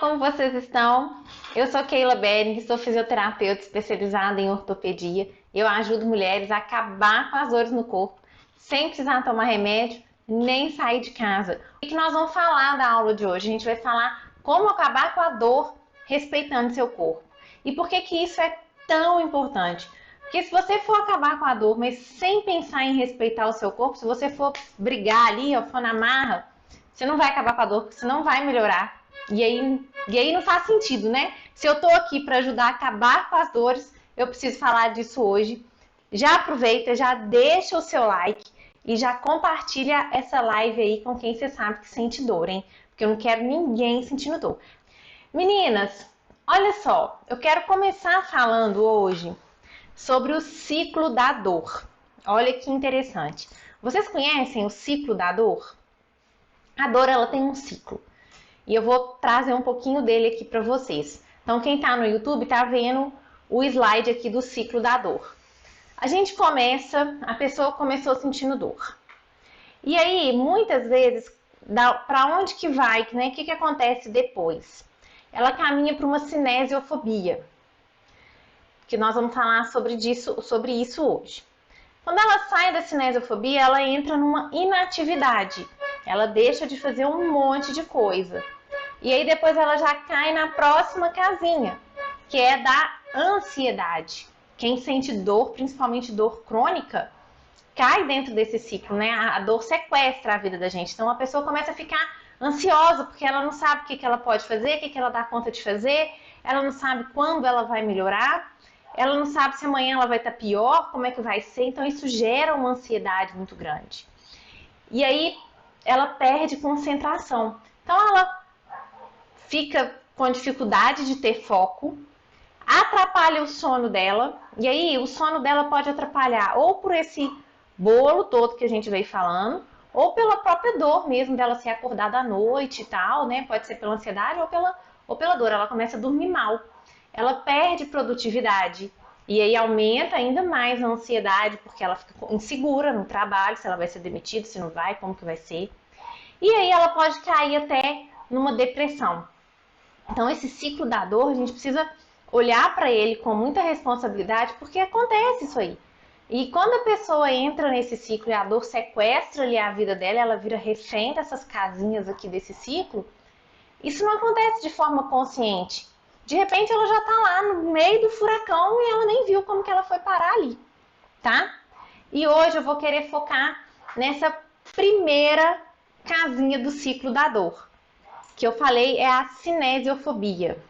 como vocês estão? Eu sou Keila Bering, sou fisioterapeuta especializada em ortopedia. Eu ajudo mulheres a acabar com as dores no corpo, sem precisar tomar remédio, nem sair de casa. O que nós vamos falar da aula de hoje? A gente vai falar como acabar com a dor respeitando seu corpo. E por que que isso é tão importante? Porque se você for acabar com a dor, mas sem pensar em respeitar o seu corpo, se você for brigar ali, ó, for na marra, você não vai acabar com a dor, porque você não vai melhorar. E aí não faz sentido, né? Se eu tô aqui para ajudar a acabar com as dores, eu preciso falar disso hoje. Já aproveita, já deixa o seu like e já compartilha essa live aí com quem você sabe que sente dor, hein? Porque eu não quero ninguém sentindo dor. Meninas, olha só, eu quero começar falando hoje sobre o ciclo da dor. Olha que interessante. Vocês conhecem o ciclo da dor? A dor, ela tem um ciclo. E eu vou trazer um pouquinho dele aqui para vocês. Então, quem está no YouTube está vendo o slide aqui do ciclo da dor. A pessoa começou sentindo dor. E aí, muitas vezes, para onde que vai, né? O que acontece depois? Ela caminha para uma cinesiofobia, que nós vamos falar sobre isso hoje. Quando ela sai da cinesiofobia, ela entra numa inatividade. Ela deixa de fazer um monte de coisa. E aí depois ela já cai na próxima casinha, que é da ansiedade. Quem sente dor, principalmente dor crônica, cai dentro desse ciclo, né? A dor sequestra a vida da gente. Então a pessoa começa a ficar ansiosa, porque ela não sabe o que ela pode fazer, o que ela dá conta de fazer, ela não sabe quando ela vai melhorar, ela não sabe se amanhã ela vai estar pior, como é que vai ser. Então isso gera uma ansiedade muito grande. E aí ela perde concentração. Então ela fica com dificuldade de ter foco, atrapalha o sono dela, e aí o sono dela pode atrapalhar ou por esse bolo todo que a gente veio falando, ou pela própria dor mesmo dela ser acordada à noite e tal, né? Pode ser pela ansiedade ou pela dor, ela começa a dormir mal. Ela perde produtividade, e aí aumenta ainda mais a ansiedade, porque ela fica insegura no trabalho, se ela vai ser demitida, se não vai, como que vai ser. E aí ela pode cair até numa depressão. Então, esse ciclo da dor, a gente precisa olhar para ele com muita responsabilidade, porque acontece isso aí. E quando a pessoa entra nesse ciclo e a dor sequestra ali a vida dela, ela vira refém dessas casinhas aqui desse ciclo, isso não acontece de forma consciente. De repente, ela já está lá no meio do furacão e ela nem viu como que ela foi parar ali, tá? E hoje eu vou querer focar nessa primeira casinha do ciclo da dor, que eu falei é a cinesiofobia.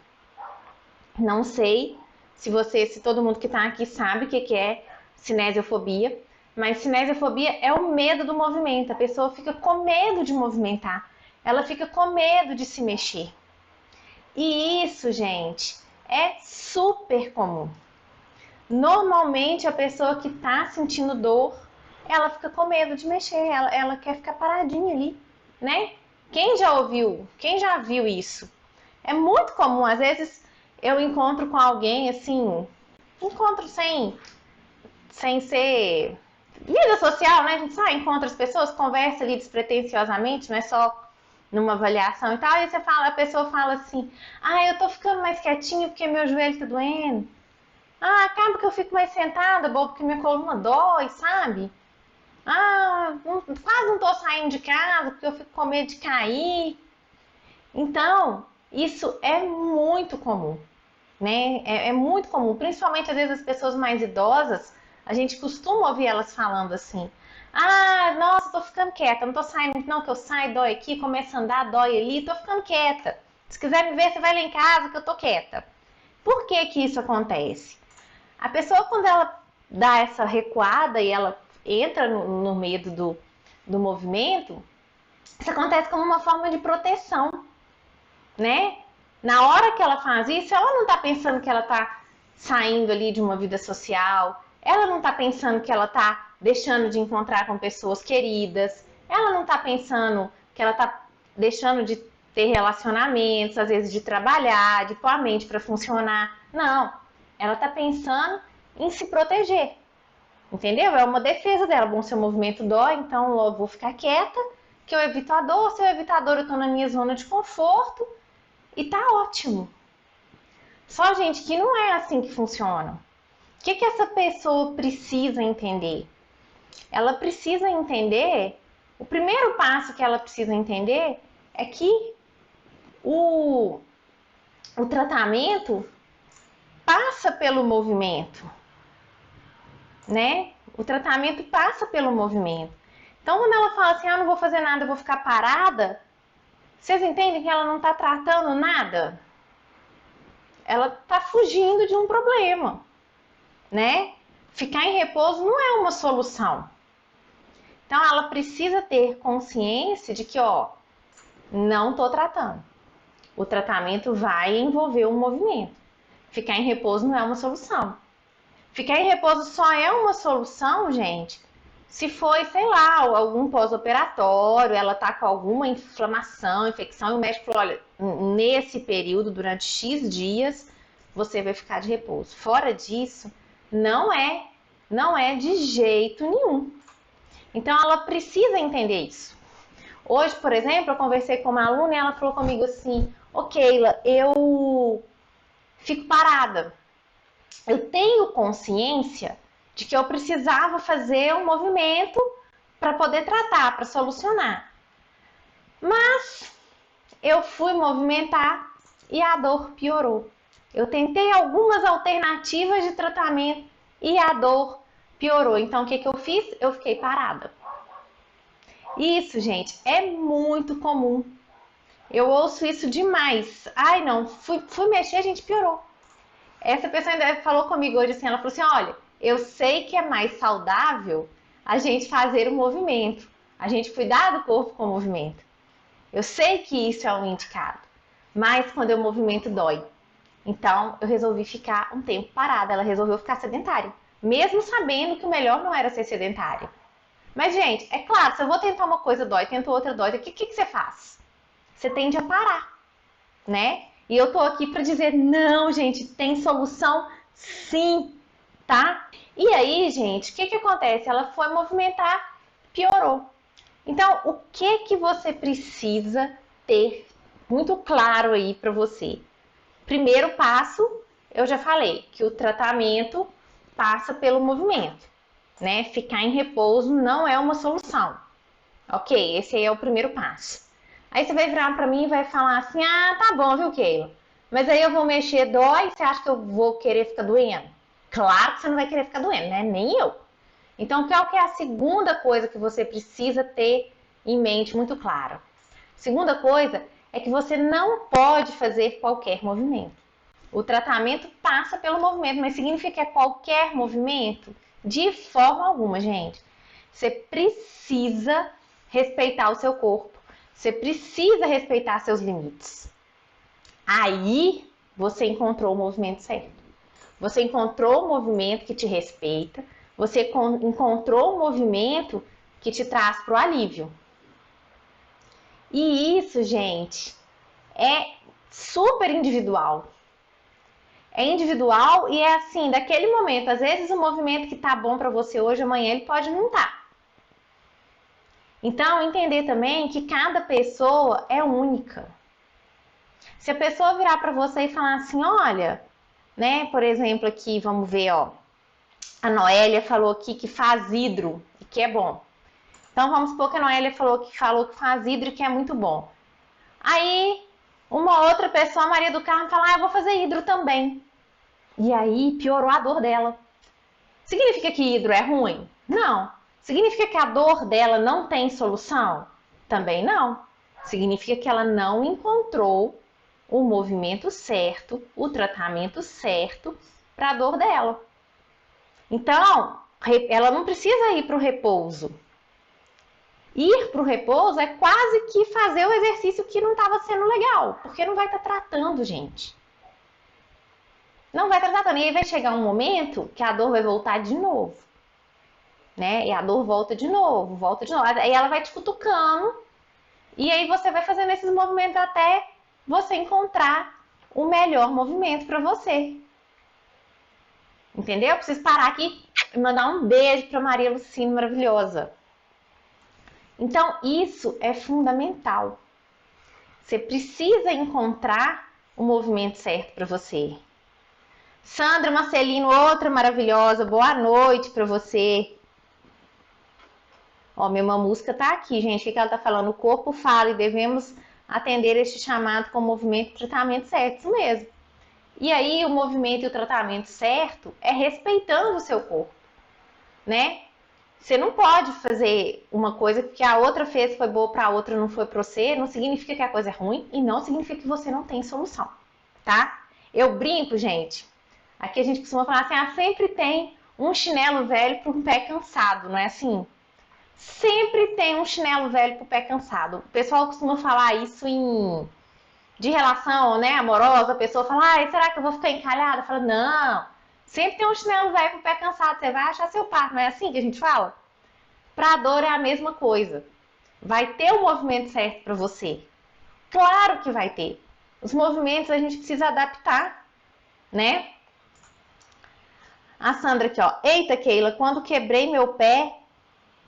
Não sei se todo mundo que está aqui sabe o que é cinesiofobia, mas cinesiofobia é o medo do movimento. A pessoa fica com medo de movimentar, ela fica com medo de se mexer. E isso, gente, é super comum. Normalmente a pessoa que está sentindo dor, ela fica com medo de mexer, ela quer ficar paradinha ali, né? Quem já viu isso? É muito comum, às vezes eu encontro com alguém assim, encontro sem ser vida social, né? A gente só encontra as pessoas, conversa ali despretensiosamente, não é só numa avaliação e tal, e a pessoa fala assim, eu tô ficando mais quietinha porque meu joelho tá doendo. Acaba que eu fico mais sentada, bobo, porque minha coluna dói, sabe? Quase não tô saindo de casa porque eu fico com medo de cair. Então, isso é muito comum, né? É muito comum, principalmente às vezes as pessoas mais idosas, a gente costuma ouvir elas falando assim: nossa, tô ficando quieta, não tô saindo, não, que eu saio, dói aqui, começo a andar, dói ali, tô ficando quieta. Se quiser me ver, você vai lá em casa que eu tô quieta. Por que que isso acontece? A pessoa, quando ela dá essa recuada e ela entra no medo do movimento, isso acontece como uma forma de proteção, né? Na hora que ela faz isso, ela não tá pensando que ela tá saindo ali de uma vida social, ela não tá pensando que ela tá deixando de encontrar com pessoas queridas, ela não tá pensando que ela tá deixando de ter relacionamentos, às vezes de trabalhar, de pôr a mente para funcionar. Não, ela tá pensando em se proteger, entendeu? É uma defesa dela. Bom, seu movimento dói, então eu vou ficar quieta, que eu evito a dor. Se eu evito a dor, eu tô na minha zona de conforto e tá ótimo. Só, gente, que não é assim que funciona. O que essa pessoa precisa entender? Ela precisa entender, o primeiro passo que ela precisa entender é que o tratamento passa pelo movimento, né? O tratamento passa pelo movimento. Então, quando ela fala assim, não vou fazer nada, eu vou ficar parada, vocês entendem que ela não está tratando nada? Ela está fugindo de um problema, né? Ficar em repouso não é uma solução. Então, ela precisa ter consciência de que, não estou tratando. O tratamento vai envolver um movimento. Ficar em repouso não é uma solução. Ficar em repouso só é uma solução, gente, se foi, sei lá, algum pós-operatório, ela tá com alguma inflamação, infecção, e o médico falou, olha, nesse período, durante X dias, você vai ficar de repouso. Fora disso, não é de jeito nenhum. Então, ela precisa entender isso. Hoje, por exemplo, eu conversei com uma aluna e ela falou comigo assim, Keila, eu fico parada. Eu tenho consciência de que eu precisava fazer um movimento para poder tratar, para solucionar. Mas eu fui movimentar e a dor piorou. Eu tentei algumas alternativas de tratamento e a dor piorou. Então, o que eu fiz? Eu fiquei parada. Isso, gente, é muito comum. Eu ouço isso demais. Ai, não, fui mexer, a gente piorou. Essa pessoa ainda falou comigo hoje assim, ela falou assim, olha, eu sei que é mais saudável a gente fazer o movimento, a gente cuidar do corpo com o movimento. Eu sei que isso é o indicado, mas quando eu movimento dói. Então, eu resolvi ficar um tempo parada, ela resolveu ficar sedentária, mesmo sabendo que o melhor não era ser sedentária. Mas, gente, é claro, se eu vou tentar uma coisa dói, tento outra dói, o que você faz? Você tende a parar, né? E eu tô aqui para dizer, não, gente, tem solução sim, tá? E aí, gente, o que acontece? Ela foi movimentar, piorou. Então, o que você precisa ter muito claro aí para você? Primeiro passo, eu já falei, que o tratamento passa pelo movimento, né? Ficar em repouso não é uma solução. Ok, esse aí é o primeiro passo. Aí você vai virar para mim e vai falar assim, tá bom, viu, Keila? Mas aí eu vou mexer, dói, você acha que eu vou querer ficar doendo? Claro que você não vai querer ficar doendo, né? Nem eu. Então, qual que é a segunda coisa que você precisa ter em mente muito claro? Segunda coisa é que você não pode fazer qualquer movimento. O tratamento passa pelo movimento, mas significa que é qualquer movimento? De forma alguma, gente. Você precisa respeitar o seu corpo. Você precisa respeitar seus limites. Aí você encontrou o movimento certo. Você encontrou o movimento que te respeita. Você encontrou o movimento que te traz para o alívio. E isso, gente, é super individual. É individual e é assim, daquele momento. Às vezes o movimento que tá bom para você hoje, amanhã ele pode não estar. Então, entender também que cada pessoa é única. Se a pessoa virar para você e falar assim, olha, né, por exemplo aqui, vamos ver, a Noélia falou aqui que faz hidro e que é bom. Então, vamos supor que a Noélia falou que faz hidro e que é muito bom. Aí, uma outra pessoa, a Maria do Carmo, fala, eu vou fazer hidro também. E aí, piorou a dor dela. Significa que hidro é ruim? Não. Significa que a dor dela não tem solução? Também não. Significa que ela não encontrou o movimento certo, o tratamento certo para a dor dela. Então, ela não precisa ir para o repouso. Ir para o repouso é quase que fazer o exercício que não estava sendo legal, porque não vai estar tratando, gente. Não vai estar tratando. E aí vai chegar um momento que a dor vai voltar de novo. Né? E a dor volta de novo, volta de novo. Aí ela vai te cutucando. E aí você vai fazendo esses movimentos até você encontrar o melhor movimento para você. Entendeu? Eu preciso parar aqui e mandar um beijo para Maria Lucine, maravilhosa. Então, isso é fundamental. Você precisa encontrar o movimento certo para você. Sandra Marcelino, outra maravilhosa, boa noite para você. Ó, minha mamusca tá aqui, gente. O que ela tá falando? O corpo fala e devemos atender este chamado com o movimento e tratamento certo. Isso mesmo. E aí, o movimento e o tratamento certo é respeitando o seu corpo, né? Você não pode fazer uma coisa que a outra fez, foi boa para a outra, não foi para você. Não significa que a coisa é ruim e não significa que você não tem solução, tá? Eu brinco, gente. Aqui a gente costuma falar assim, sempre tem um chinelo velho para um pé cansado, não é assim? Sempre tem um chinelo velho para o pé cansado. O pessoal costuma falar isso de relação, né, amorosa. A pessoa fala, será que eu vou ficar encalhada? Fala, não. Sempre tem um chinelo velho para o pé cansado. Você vai achar seu par, não é assim que a gente fala? Para a dor é a mesma coisa. Vai ter o movimento certo para você. Claro que vai ter. Os movimentos a gente precisa adaptar, né? A Sandra aqui, ó. Eita, Keila, quando quebrei meu pé,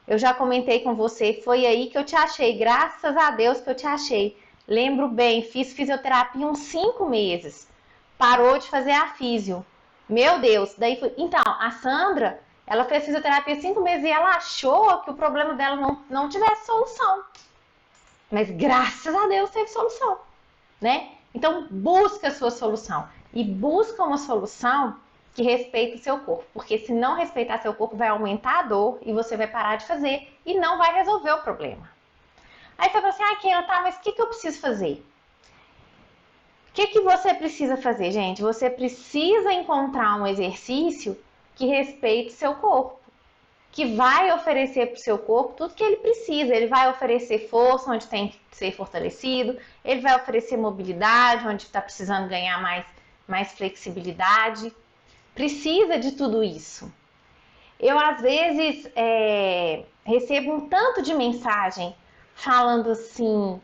eu já comentei com você, foi aí que eu te achei. Graças a Deus que eu te achei. Lembro bem, fiz fisioterapia uns 5 meses. Parou de fazer a físio. Meu Deus, daí foi... Então, a Sandra, ela fez fisioterapia 5 meses e ela achou que o problema dela não tivesse solução. Mas graças a Deus teve solução, né? Então, busca a sua solução. E busca uma solução que respeite o seu corpo. Porque se não respeitar seu corpo, vai aumentar a dor e você vai parar de fazer e não vai resolver o problema. Aí você fala assim, Keila, tá, mas o que eu preciso fazer? O que você precisa fazer, gente? Você precisa encontrar um exercício que respeite seu corpo, que vai oferecer para o seu corpo tudo que ele precisa. Ele vai oferecer força onde tem que ser fortalecido, ele vai oferecer mobilidade onde está precisando ganhar mais flexibilidade. Precisa de tudo isso. Eu, às vezes, recebo um tanto de mensagem falando assim,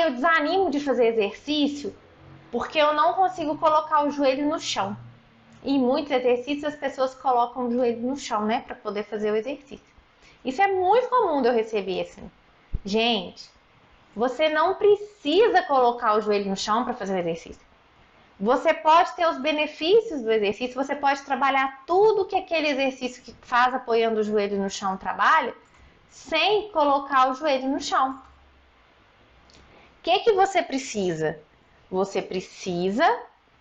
eu desanimo de fazer exercício porque eu não consigo colocar o joelho no chão. E em muitos exercícios as pessoas colocam o joelho no chão, né, para poder fazer o exercício. Isso é muito comum de eu receber assim. Gente, você não precisa colocar o joelho no chão para fazer o exercício. Você pode ter os benefícios do exercício, você pode trabalhar tudo que aquele exercício que faz apoiando o joelho no chão trabalha, sem colocar o joelho no chão. O que você precisa? Você precisa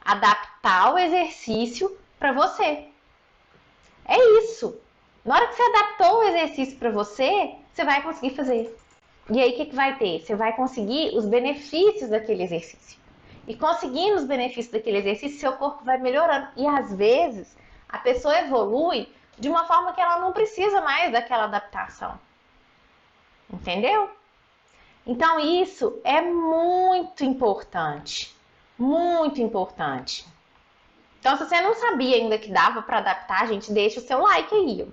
adaptar o exercício para você. É isso. Na hora que você adaptou o exercício para você, você vai conseguir fazer. E aí o que vai ter? Você vai conseguir os benefícios daquele exercício. E conseguindo os benefícios daquele exercício, seu corpo vai melhorando. E às vezes, a pessoa evolui de uma forma que ela não precisa mais daquela adaptação. Entendeu? Então, isso é muito importante. Muito importante. Então, se você não sabia ainda que dava para adaptar, gente, deixa o seu like aí.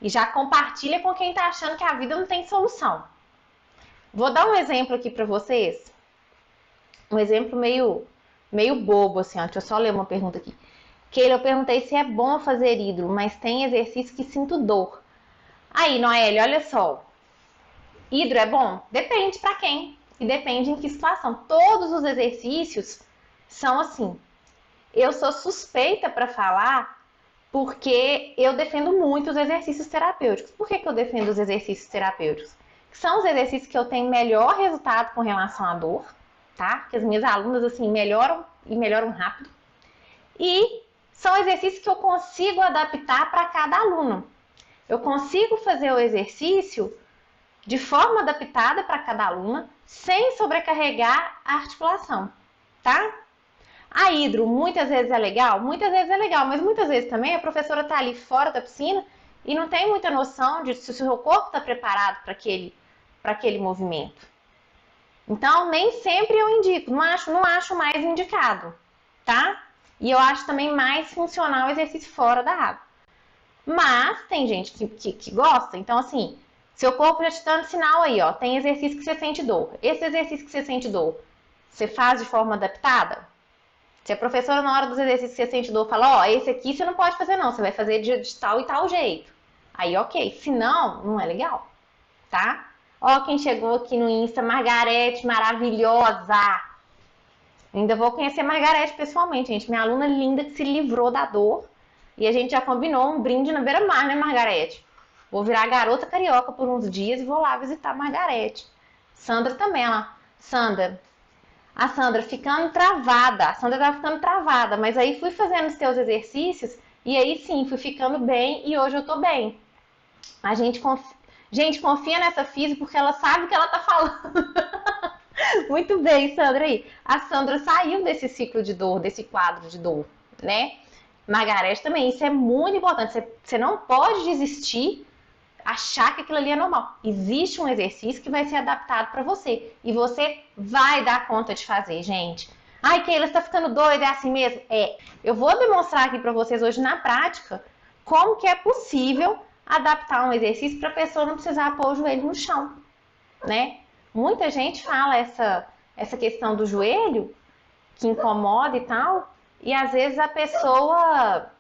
E já compartilha com quem está achando que a vida não tem solução. Vou dar um exemplo aqui para vocês. Um exemplo meio bobo, assim, ó. Deixa eu só ler uma pergunta aqui. Keila, eu perguntei se é bom fazer hidro, mas tem exercício que sinto dor. Aí, Noelle, olha só. Hidro é bom? Depende para quem. E depende em que situação. Todos os exercícios são assim. Eu sou suspeita para falar porque eu defendo muito os exercícios terapêuticos. Por que eu defendo os exercícios terapêuticos? Que são os exercícios que eu tenho melhor resultado com relação à dor, tá? Que as minhas alunas, assim, melhoram e melhoram rápido. E são exercícios que eu consigo adaptar para cada aluno. Eu consigo fazer o exercício de forma adaptada para cada aluna, sem sobrecarregar a articulação, tá? A hidro muitas vezes é legal? Muitas vezes é legal, mas muitas vezes também a professora está ali fora da piscina e não tem muita noção de se o seu corpo está preparado para aquele movimento. Então, nem sempre eu indico, não acho mais indicado, tá? E eu acho também mais funcional o exercício fora da água. Mas tem gente que gosta, então assim, seu corpo já te dando sinal aí, ó, tem exercício que você sente dor. Esse exercício que você sente dor, você faz de forma adaptada? Se a professora na hora dos exercícios que você sente dor fala, esse aqui você não pode fazer não, você vai fazer de tal e tal jeito. Aí ok, se não, não é legal, tá? Ó quem chegou aqui no Insta, Margarete, maravilhosa! Ainda vou conhecer Margarete pessoalmente, gente. Minha aluna linda que se livrou da dor. E a gente já combinou um brinde na beira-mar, né, Margarete? Vou virar garota carioca por uns dias e vou lá visitar Margarete. Sandra também, ela. A Sandra ficando travada. A Sandra tava ficando travada, mas aí fui fazendo os teus exercícios e aí sim, fui ficando bem e hoje eu tô bem. A gente confia nessa Física porque ela sabe o que ela tá falando. Muito bem, Sandra aí. A Sandra saiu desse ciclo de dor, desse quadro de dor, né? Margarete também, isso é muito importante. Você não pode desistir, achar que aquilo ali é normal. Existe um exercício que vai ser adaptado para você e você vai dar conta de fazer, gente. Ai, Keila, você tá ficando doida, é assim mesmo? É. Eu vou demonstrar aqui para vocês hoje na prática como que é possível adaptar um exercício para a pessoa não precisar pôr o joelho no chão, né? Muita gente fala essa questão do joelho que incomoda e tal, e às vezes a pessoa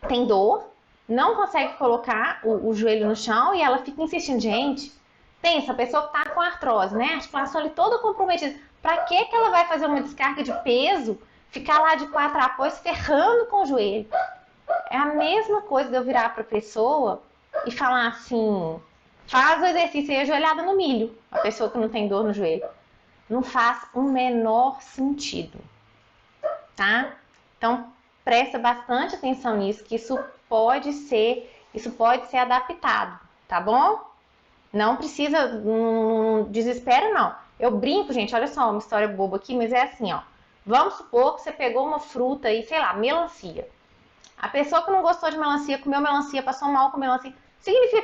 tem dor, não consegue colocar o joelho no chão e ela fica insistindo. Gente, pensa, a pessoa que tá com artrose, né? A articulação ali toda comprometida. Pra que ela vai fazer uma descarga de peso, ficar lá de 4 apoios ferrando com o joelho? É a mesma coisa de eu virar pra pessoa e falar assim, faz o exercício aí ajoelhada no milho, a pessoa que não tem dor no joelho. Não faz o menor sentido, tá? Então, presta bastante atenção nisso, que isso pode ser adaptado, tá bom? Não precisa, desespero não. Eu brinco, gente, olha só, uma história boba aqui, mas é assim, ó. Vamos supor que você pegou uma fruta aí, sei lá, melancia. A pessoa que não gostou de melancia, comeu melancia, passou mal com melancia, significa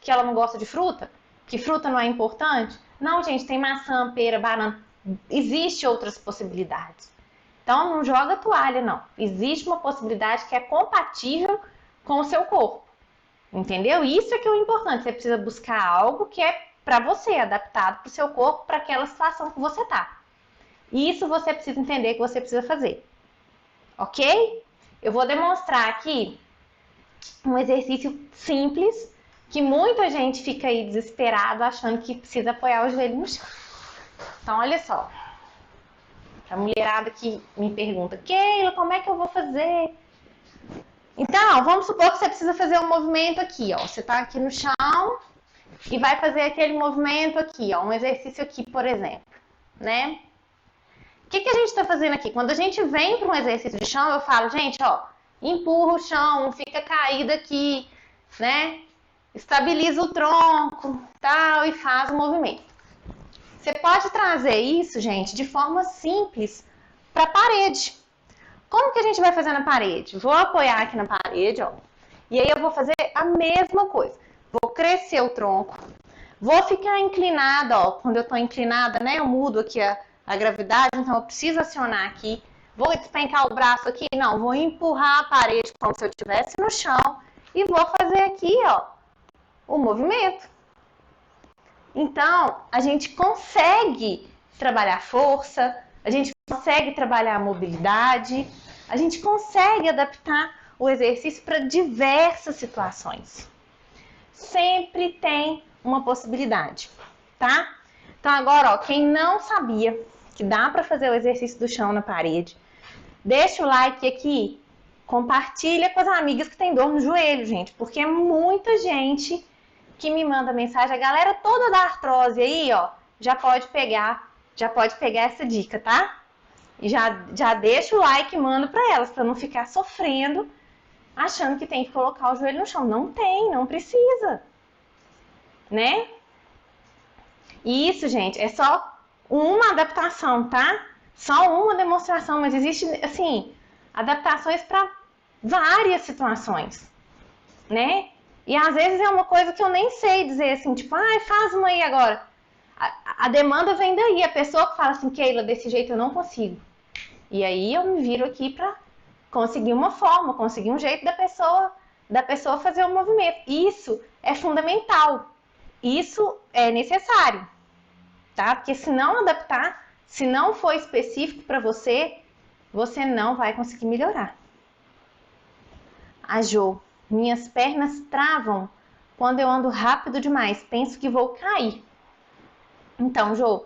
que ela não gosta de fruta? Que fruta não é importante? Não, gente, tem maçã, pera, banana. Existem outras possibilidades. Então, não joga toalha, não. Existe uma possibilidade que é compatível com o seu corpo. Entendeu? Isso é que é o importante. Você precisa buscar algo que é para você, adaptado para o seu corpo, para aquela situação que você tá. Isso você precisa entender que você precisa fazer. Ok? Eu vou demonstrar aqui um exercício simples que muita gente fica aí desesperado achando que precisa apoiar o joelho no chão. Então, olha só. A mulherada que me pergunta, Keila, como é que eu vou fazer? Então, vamos supor que você precisa fazer um movimento aqui, ó. Você tá aqui no chão e vai fazer aquele movimento aqui, ó. Um exercício aqui, por exemplo, né? O que a gente tá fazendo aqui? Quando a gente vem para um exercício de chão, eu falo, gente, ó, empurra o chão, não fica caído aqui, né? Estabiliza o tronco, tal, e faz o movimento. Você pode trazer isso, gente, de forma simples para a parede. Como que a gente vai fazer na parede? Vou apoiar aqui na parede, ó. E aí eu vou fazer a mesma coisa. Vou crescer o tronco. Vou ficar inclinada, ó. Quando eu tô inclinada, né, eu mudo aqui a gravidade, então eu preciso acionar aqui. Vou despencar o braço aqui? Não, vou empurrar a parede como se eu estivesse no chão e vou fazer aqui, ó, o movimento. Então, a gente consegue trabalhar força, a gente consegue trabalhar a mobilidade, a gente consegue adaptar o exercício para diversas situações. Sempre tem uma possibilidade, tá? Então agora, ó, quem não sabia que dá para fazer o exercício do chão na parede, deixa o like aqui, compartilha com as amigas que tem dor no joelho, gente, porque é muita gente que me manda mensagem, a galera toda da artrose aí, ó, já pode pegar essa dica, tá? E já deixa o like e manda para elas, para não ficar sofrendo, achando que tem que colocar o joelho no chão. Não tem, não precisa, né? E isso, gente, é só uma adaptação, tá? Só uma demonstração, mas existe, assim, adaptações para várias situações, né? E às vezes é uma coisa que eu nem sei dizer assim, tipo, faz uma aí agora. A demanda vem daí, a pessoa que fala assim, Keila, desse jeito eu não consigo. E aí eu me viro aqui para conseguir uma forma, conseguir um jeito da pessoa fazer o movimento. Isso é fundamental. Isso é necessário, tá? Porque se não adaptar, se não for específico para você, você não vai conseguir melhorar. A Jo, minhas pernas travam quando eu ando rápido demais, penso que vou cair. Então, Jo,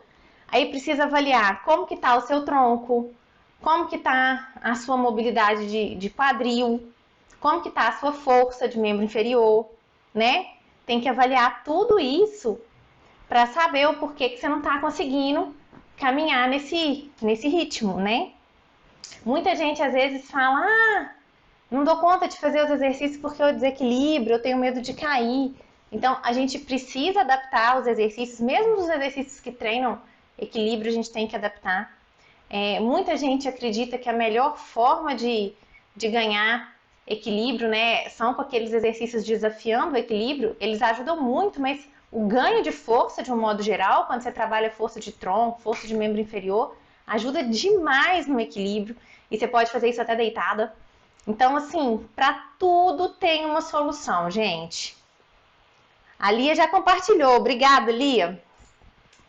Aí precisa avaliar como que tá o seu tronco, como que tá a sua mobilidade de quadril, como que tá a sua força de membro inferior, né? Tem que avaliar tudo isso para saber o porquê que você não tá conseguindo caminhar nesse ritmo, né? Muita gente às vezes fala, não dou conta de fazer os exercícios porque eu desequilibro, eu tenho medo de cair. Então, a gente precisa adaptar os exercícios, mesmo os exercícios que treinam equilíbrio, a gente tem que adaptar. Muita gente acredita que a melhor forma de ganhar equilíbrio, né, são com aqueles exercícios desafiando o equilíbrio. Eles ajudam muito, mas o ganho de força, de um modo geral, quando você trabalha força de tronco, força de membro inferior, ajuda demais no equilíbrio. E você pode fazer isso até deitada. Então, assim, para tudo tem uma solução, gente. A Lia já compartilhou. Obrigada, Lia.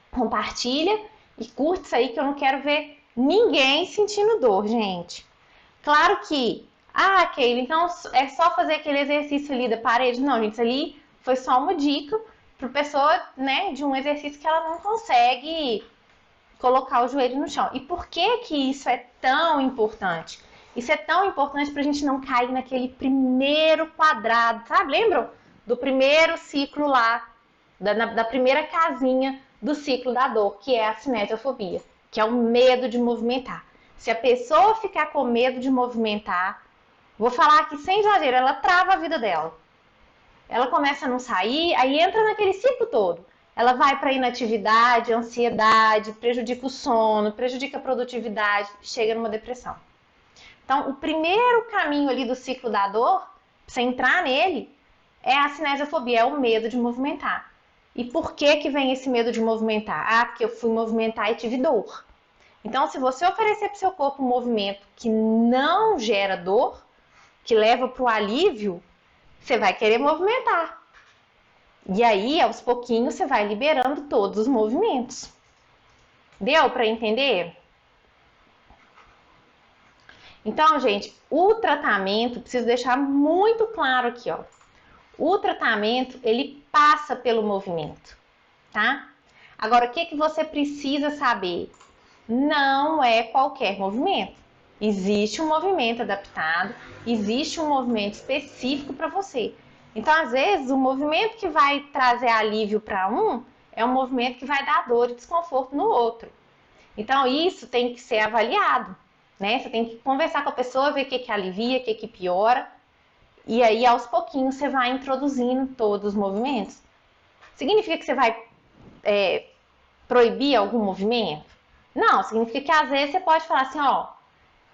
Compartilha e curte isso aí que eu não quero ver ninguém sentindo dor, gente. Claro que, Keila, então é só fazer aquele exercício ali da parede. Não, gente, isso ali foi só uma dica para pessoa, né, de um exercício que ela não consegue colocar o joelho no chão. E por que que isso é tão importante? Isso é tão importante para a gente não cair naquele primeiro quadrado, sabe? Lembram do primeiro ciclo lá, da primeira casinha do ciclo da dor, que é a cinesiofobia, que é o medo de movimentar. Se a pessoa ficar com medo de movimentar, vou falar aqui sem exagero, ela trava a vida dela. Ela começa a não sair, aí entra naquele ciclo todo. Ela vai para inatividade, ansiedade, prejudica o sono, prejudica a produtividade, chega numa depressão. Então, o primeiro caminho ali do ciclo da dor, pra você entrar nele, é a cinesiofobia, é o medo de movimentar. E por que vem esse medo de movimentar? Porque eu fui movimentar e tive dor. Então, se você oferecer para o seu corpo um movimento que não gera dor, que leva para o alívio, você vai querer movimentar. E aí, aos pouquinhos, você vai liberando todos os movimentos. Deu para entender? Então, gente, o tratamento, preciso deixar muito claro aqui, ó. O tratamento, ele passa pelo movimento, tá? Agora, o que você precisa saber? Não é qualquer movimento. Existe um movimento adaptado, existe um movimento específico para você. Então, às vezes, o movimento que vai trazer alívio para um é um movimento que vai dar dor e desconforto no outro. Então, isso tem que ser avaliado, né? Você tem que conversar com a pessoa, ver o que alivia, o que piora. E aí, aos pouquinhos, você vai introduzindo todos os movimentos. Significa que você vai proibir algum movimento? Não, significa que às vezes você pode falar assim, ó,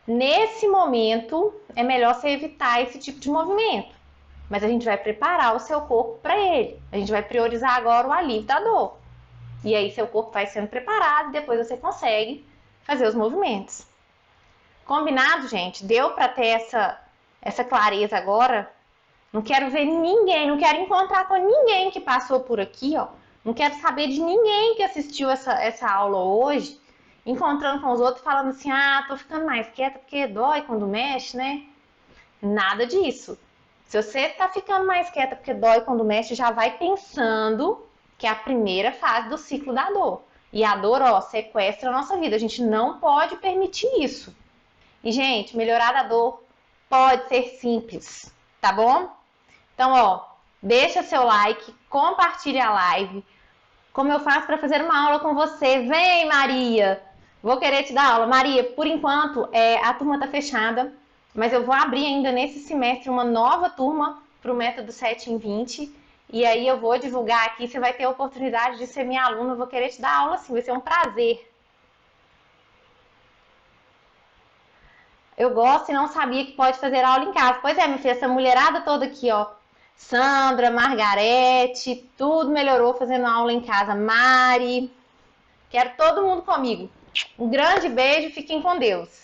nesse momento é melhor você evitar esse tipo de movimento. Mas a gente vai preparar o seu corpo para ele. A gente vai priorizar agora o alívio da dor. E aí seu corpo vai sendo preparado e depois você consegue fazer os movimentos. Combinado, gente? Deu para ter essa clareza agora? Não quero ver ninguém, não quero encontrar com ninguém que passou por aqui, ó. Não quero saber de ninguém que assistiu essa aula hoje, encontrando com os outros, falando assim, tô ficando mais quieta porque dói quando mexe, né? Nada disso. Se você tá ficando mais quieta porque dói quando mexe, já vai pensando que é a primeira fase do ciclo da dor. E a dor, ó, sequestra a nossa vida. A gente não pode permitir isso. E, gente, melhorar da dor pode ser simples, tá bom? Então, ó, deixa seu like, compartilha a live. Como eu faço para fazer uma aula com você? Vem, Maria! Vou querer te dar aula. Maria, por enquanto, a turma tá fechada, mas eu vou abrir ainda nesse semestre uma nova turma para o método 7 em 20. E aí eu vou divulgar aqui, você vai ter a oportunidade de ser minha aluna, eu vou querer te dar aula sim, vai ser um prazer. Eu gosto e não sabia que pode fazer aula em casa. Pois é, minha filha, essa mulherada toda aqui, ó. Sandra, Margarete, tudo melhorou fazendo aula em casa. Mari, quero todo mundo comigo. Um grande beijo, fiquem com Deus.